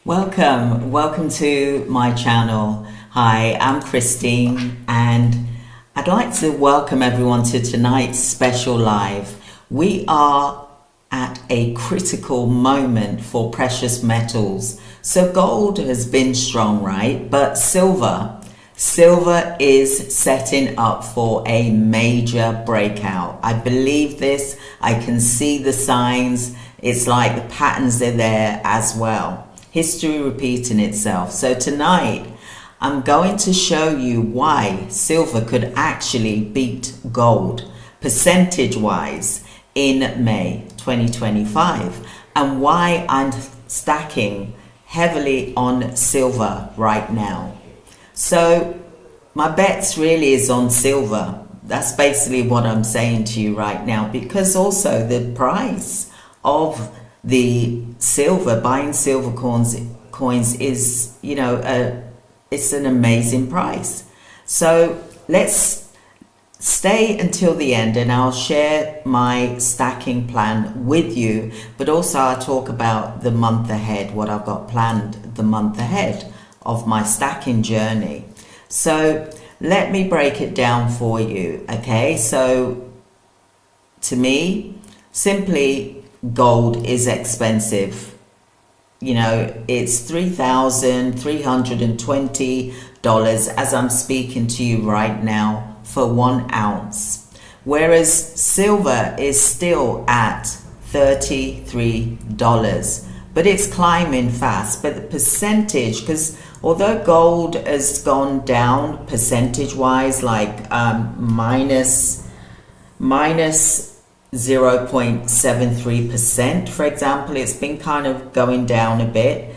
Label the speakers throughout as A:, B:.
A: Welcome to my channel. Hi, I'm Christine and I'd like to welcome everyone to tonight's special live. We are at a critical moment for precious metals. So gold has been strong, right? But silver is setting up for a major breakout. I believe this. I can see the signs. It's like the patterns are there as well. History repeating itself. So tonight I'm going to show you why silver could actually beat gold percentage wise in May 2025 and why I'm stacking heavily on silver right now. So my bets really is on silver. That's basically what I'm saying to you right now, because also the price of the silver, buying silver coins is, it's an amazing price. So let's stay until the end and I'll share my stacking plan with you, but also I'll talk about the month ahead, what I've got planned the month ahead of my stacking journey. So let me break it down for you. Okay, so to me, simply, gold is expensive. It's $3,320 as I'm speaking to you right now for 1 ounce, whereas silver is still at $33, but it's climbing fast. But the percentage, because although gold has gone down percentage wise, like minus 0.73%, for example, it's been kind of going down a bit.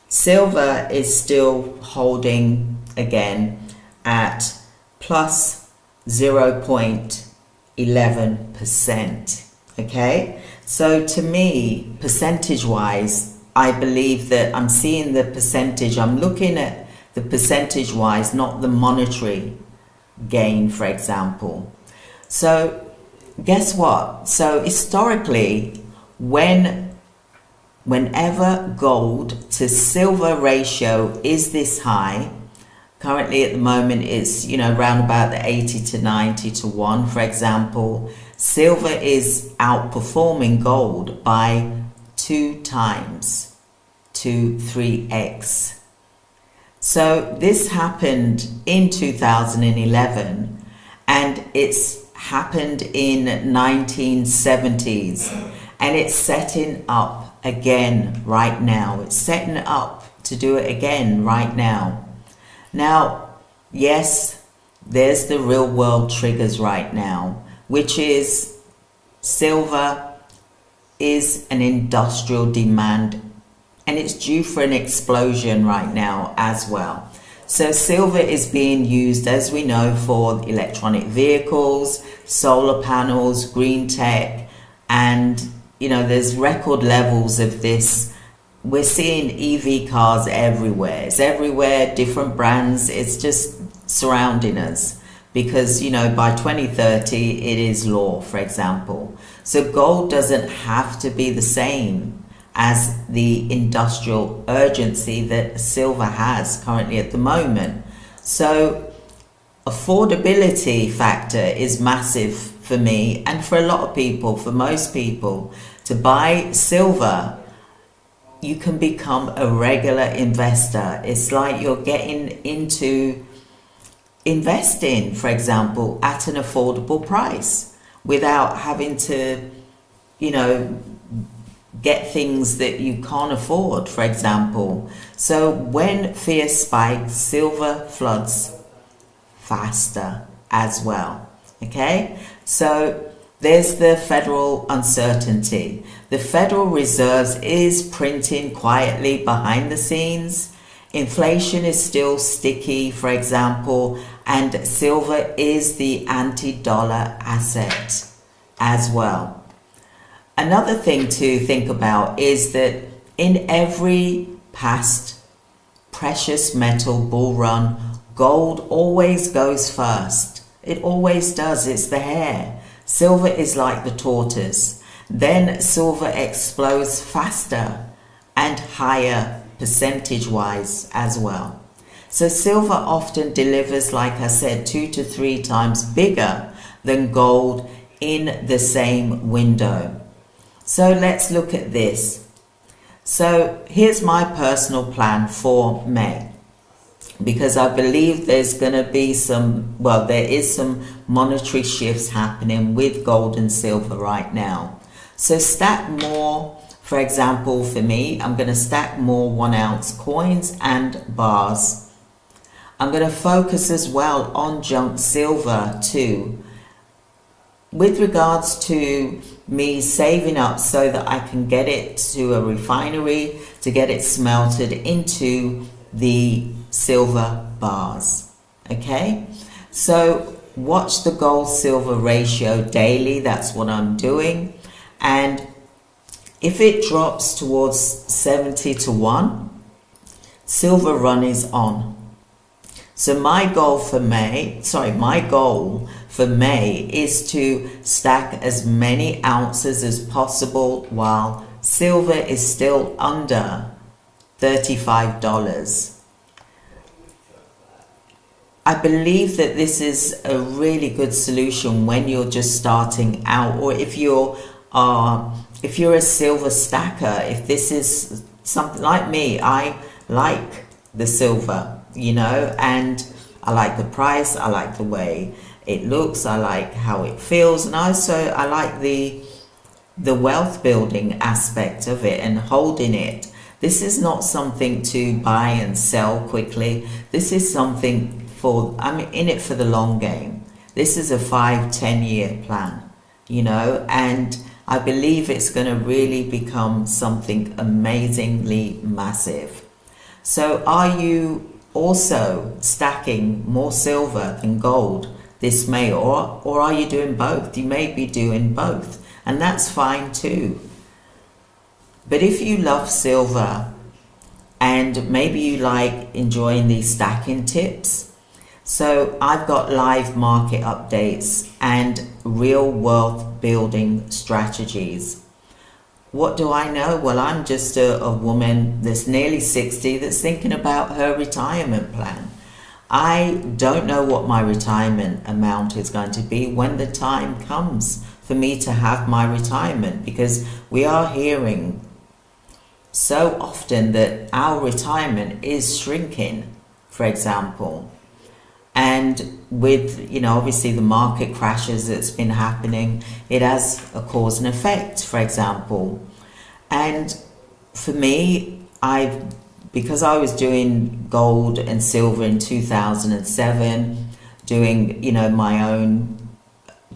A: Silver is still holding again at plus 0.11%. Okay, so to me, percentage wise, I believe that I'm seeing the percentage, I'm looking at the percentage wise, not the monetary gain, for example. So guess what? So historically, whenever gold to silver ratio is this high, currently at the moment it's around about the 80 to 90 to 1, for example, silver is outperforming gold by 2 times to 3x. So this happened in 2011 and it's happened in 1970s, and it's setting up again right now. It's setting up to do it again right now. Now, yes, there's the real world triggers right now, which is silver is an industrial demand and it's due for an explosion right now as well. So silver is being used, as we know, for electronic vehicles, solar panels, green tech, and there's record levels of this. We're seeing EV cars everywhere. It's everywhere, different brands. It's just surrounding us because by 2030 it is law, for example. So gold doesn't have to be the same as the industrial urgency that silver has currently at the moment. So affordability factor is massive for me and for a lot of people, for most people. To buy silver, you can become a regular investor. It's like you're getting into investing, for example, at an affordable price without having to, get things that you can't afford, for example. So when fear spikes, silver floods faster as well. Okay, so there's the federal uncertainty. The Federal Reserve is printing quietly behind the scenes. Inflation is still sticky, for example, and silver is the anti-dollar asset as well. Another thing to think about is that in every past precious metal bull run, gold always goes first. It always does. It's the hare. Silver is like the tortoise. Then silver explodes faster and higher percentage wise as well. So silver often delivers, like I said, 2 to 3 times bigger than gold in the same window. So let's look at this. So here's my personal plan for May, because I believe there's going to be there is some monetary shifts happening with gold and silver right now. So stack more, for example, for me, I'm going to stack more 1 ounce coins and bars. I'm going to focus as well on junk silver too, with regards to me saving up so that I can get it to a refinery to get it smelted into the silver bars. Okay, so watch the gold silver ratio daily. That's what I'm doing. And if it drops towards 70 to 1, silver run is on. So my goal for May is to stack as many ounces as possible while silver is still under $35. I believe that this is a really good solution when you're just starting out, or if you're a silver stacker. If this is something like me, I like the silver, and I like the price, I like the way it looks, I like how it feels, and also I like the wealth building aspect of it and holding it. This is not something to buy and sell quickly. This is something I'm in it for the long game. This is a 5-10 year plan, and I believe it's going to really become something amazingly massive. So are you also stacking more silver than gold this May, or are you doing both? You may be doing both, and that's fine too. But if you love silver and maybe you like enjoying these stacking tips, so I've got live market updates and real wealth building strategies. What do I know? Well, I'm just a woman that's nearly 60 that's thinking about her retirement plan. I don't know what my retirement amount is going to be when the time comes for me to have my retirement, because we are hearing so often that our retirement is shrinking, for example. And with, obviously the market crashes that's been happening, it has a cause and effect, for example. And for me, because I was doing gold and silver in 2007, doing, my own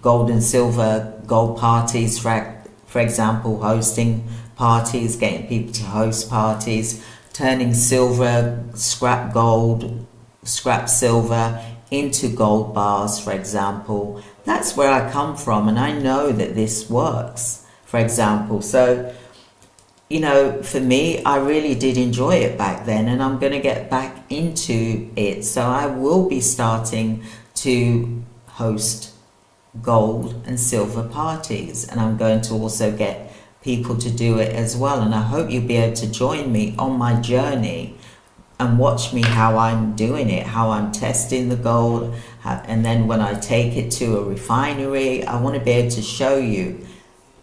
A: gold and silver gold parties, for example, hosting parties, getting people to host parties, turning silver, scrap silver into gold bars, for example. That's where I come from, and I know that this works, for example. So, for me, I really did enjoy it back then, and I'm going to get back into it. So I will be starting to host gold and silver parties, and I'm going to also get people to do it as well. And I hope you'll be able to join me on my journey and watch me how I'm doing it, how I'm testing the gold, and then when I take it to a refinery, I want to be able to show you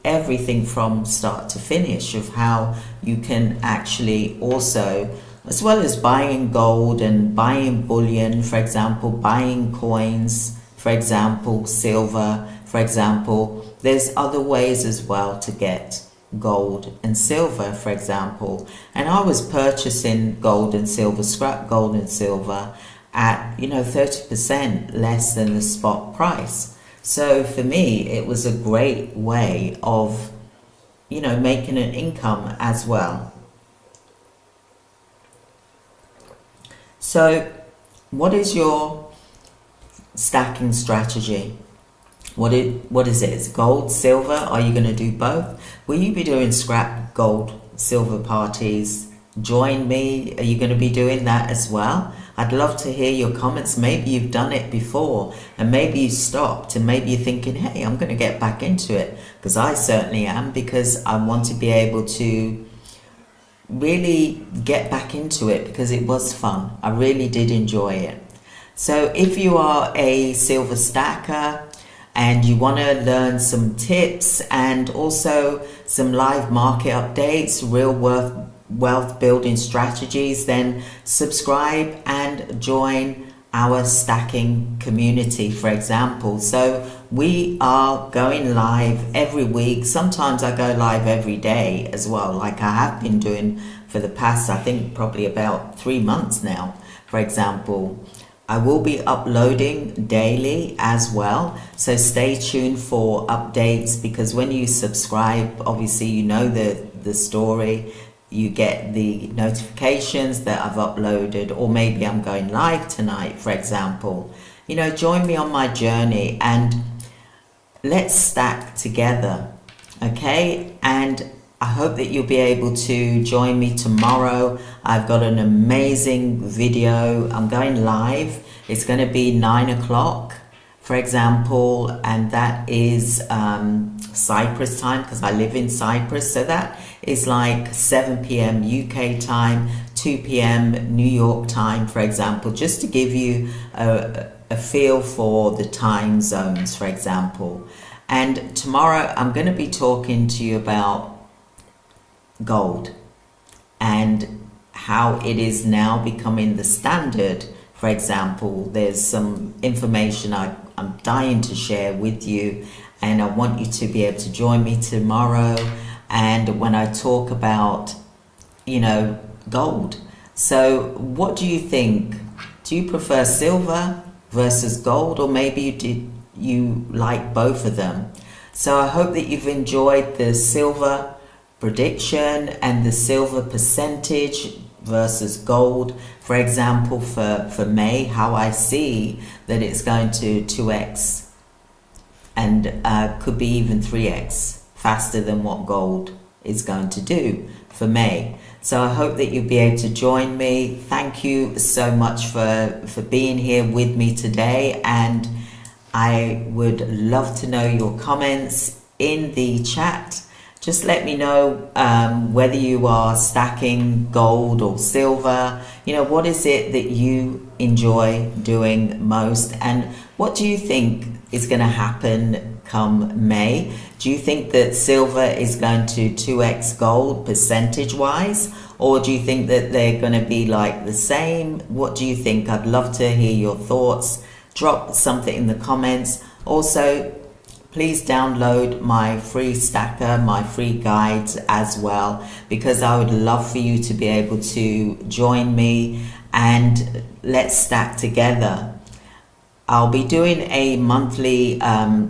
A: everything from start to finish of how you can actually also, as well as buying gold and buying bullion, for example, buying coins, for example, silver, for example, there's other ways as well to get gold and silver, for example. And I was purchasing gold and silver, scrap gold and silver at 30% less than the spot price. So for me, it was a great way of making an income as well. So what is your stacking strategy? What is it? It's gold, silver? Are you going to do both? Will you be doing scrap gold, silver parties? Join me. Are you going to be doing that as well? I'd love to hear your comments. Maybe you've done it before, and maybe you stopped, and maybe you're thinking, hey, I'm going to get back into it, because I certainly am, because I want to be able to really get back into it because it was fun. I really did enjoy it. So if you are a silver stacker and you want to learn some tips and also some live market updates, real wealth building strategies, then subscribe and join our stacking community, for example. So we are going live every week. Sometimes I go live every day as well, like I have been doing for the past, I think probably about 3 months now, for example. I will be uploading daily as well, so stay tuned for updates, because when you subscribe, obviously you know the story. You get the notifications that I've uploaded, or maybe I'm going live tonight, for example. You know, join me on my journey and let's stack together, okay? And I hope that you'll be able to join me tomorrow. I've got an amazing video. I'm going live. It's going to be 9 o'clock, for example, and that is Cyprus time, because I live in Cyprus. So that is like 7 p.m. UK time, 2 p.m. New York time, for example, just to give you a feel for the time zones, for example. And tomorrow I'm going to be talking to you about gold and how it is now becoming the standard. For example, there's some information I'm dying to share with you, and I want you to be able to join me tomorrow. And when I talk about, you know, gold. So what do you think? Do you prefer silver versus gold, or maybe you like both of them? So I hope that you've enjoyed the silver prediction and the silver percentage versus gold, for example, for May, how I see that it's going to 2x and could be even 3x faster than what gold is going to do for May. So I hope that you'll be able to join me. Thank you so much for being here with me today, and I would love to know your comments in the chat. Just let me know whether you are stacking gold or silver. You know, what is it that you enjoy doing most, and what do you think is going to happen come May? Do you think that silver is going to 2x gold percentage wise, or do you think that they're going to be like the same? What do you think? I'd love to hear your thoughts. Drop something in the comments. Also, please download my free stacker, my free guides as well, because I would love for you to be able to join me and let's stack together. I'll be doing a monthly,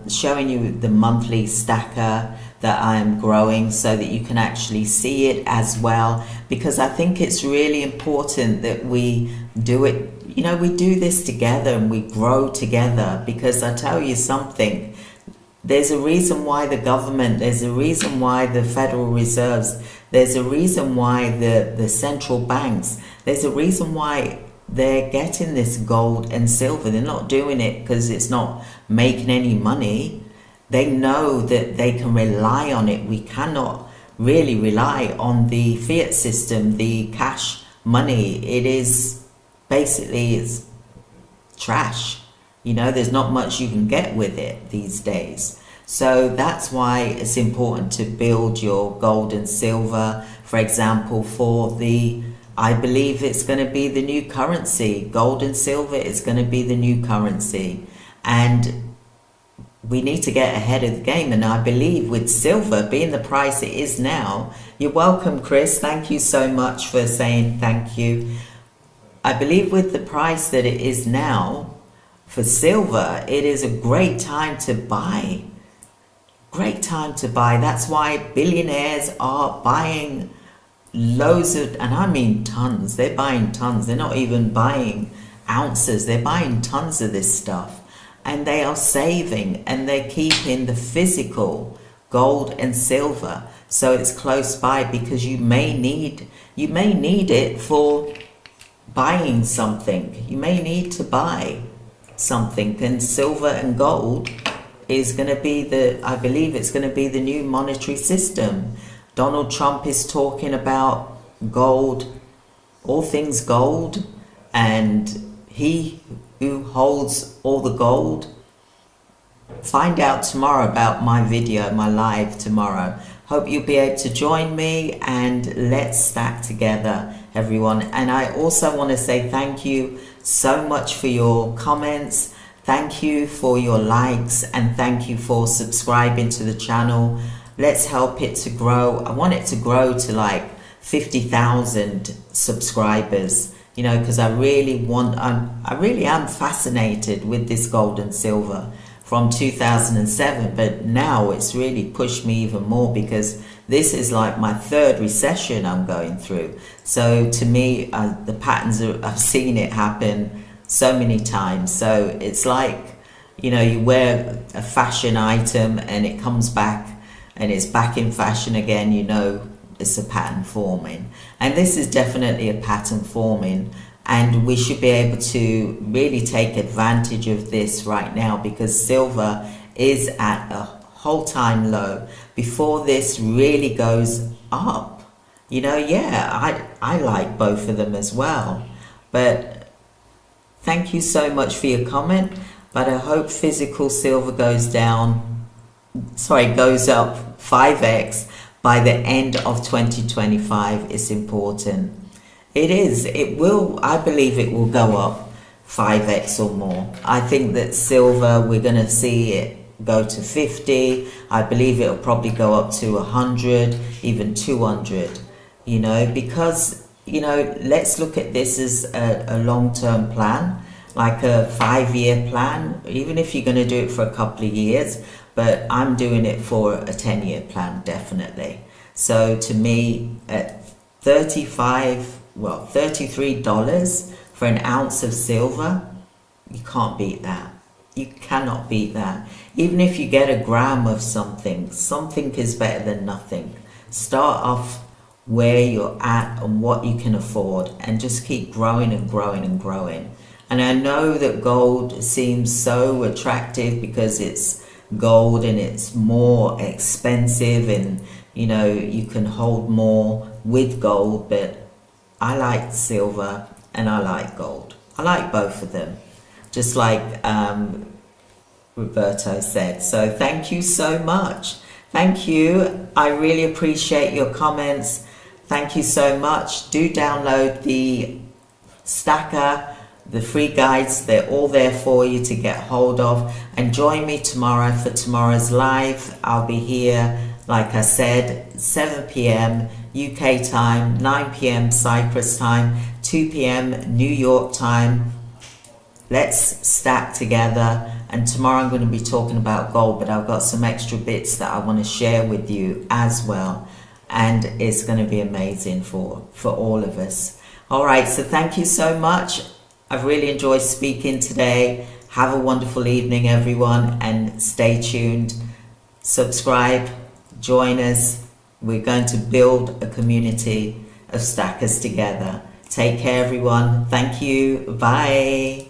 A: showing you the monthly stacker that I'm growing so that you can actually see it as well, because I think it's really important that we do it, you know, we do this together and we grow together, because I tell you something, there's a reason why the government, there's a reason why the Federal Reserves, there's a reason why the central banks, there's a reason why they're getting this gold and silver. They're not doing it because it's not making any money. They know that they can rely on it. We cannot really rely on the fiat system, the cash money. It is basically, it's trash. You know, there's not much you can get with it these days. So that's why it's important to build your gold and silver, for example, for the, I believe it's going to be the new currency. Gold and silver is going to be the new currency. And we need to get ahead of the game. And I believe with silver being the price it is now, you're welcome, Chris. Thank you so much for saying thank you. I believe with the price that it is now, for silver, it is a great time to buy. Great time to buy. That's why billionaires are buying loads of, and I mean tons. They're buying tons. They're not even buying ounces. They're buying tons of this stuff. And they are saving, and they're keeping the physical gold and silver so it's close by, because you may need it for buying something. You may need to buy something, and silver and gold is going to be I believe it's going to be the new monetary system. Donald Trump is talking about gold, all things gold, and he who holds all the gold. Find out tomorrow about my video, my live tomorrow. Hope you'll be able to join me, and let's stack together, everyone. And I also want to say thank you so much for your comments. Thank you for your likes, and thank you for subscribing to the channel. Let's help it to grow. I want it to grow to like 50,000 subscribers, you know, because I really am fascinated with this gold and silver from 2007, but now it's really pushed me even more because this is like my third recession I'm going through. So to me, the patterns I've seen it happen so many times. So it's like, you know, you wear a fashion item and it comes back and it's back in fashion again, you know, it's a pattern forming. And this is definitely a pattern forming. And we should be able to really take advantage of this right now because silver is at a whole time low before this really goes up. You know, yeah, I like both of them as well. But thank you so much for your comment. But I hope physical silver goes up 5x by the end of 2025. It's important. It will, I believe it will go up 5x or more. I think that silver, we're going to see it go to 50. I believe it'll probably go up to 100, even 200, you know, because, you know, let's look at this as a long-term plan, like a 5-year plan, even if you're going to do it for a couple of years, but I'm doing it for a 10-year plan, definitely. So to me, at $33 for an ounce of silver, you can't beat that. You cannot beat that. Even if you get a gram of something is better than nothing. Start off where you're at and what you can afford and just keep growing and growing and growing. And I know that gold seems so attractive because it's gold and it's more expensive and, you know, you can hold more with gold, but I like silver and I like gold. I like both of them, just like Roberto said. So thank you so much. Thank you. I really appreciate your comments. Thank you so much. Do download the Stacker, the free guides. They're all there for you to get hold of. And join me tomorrow for tomorrow's live. I'll be here, like I said, 7 p.m. UK time, 9 p.m. Cyprus time, 2 p.m. New York time. Let's stack together. And tomorrow I'm going to be talking about gold, but I've got some extra bits that I want to share with you as well. And it's going to be amazing for all of us. All right, so thank you so much. I've really enjoyed speaking today. Have a wonderful evening, everyone, and stay tuned. Subscribe, join us. We're going to build a community of stackers together. Take care, everyone. Thank you. Bye.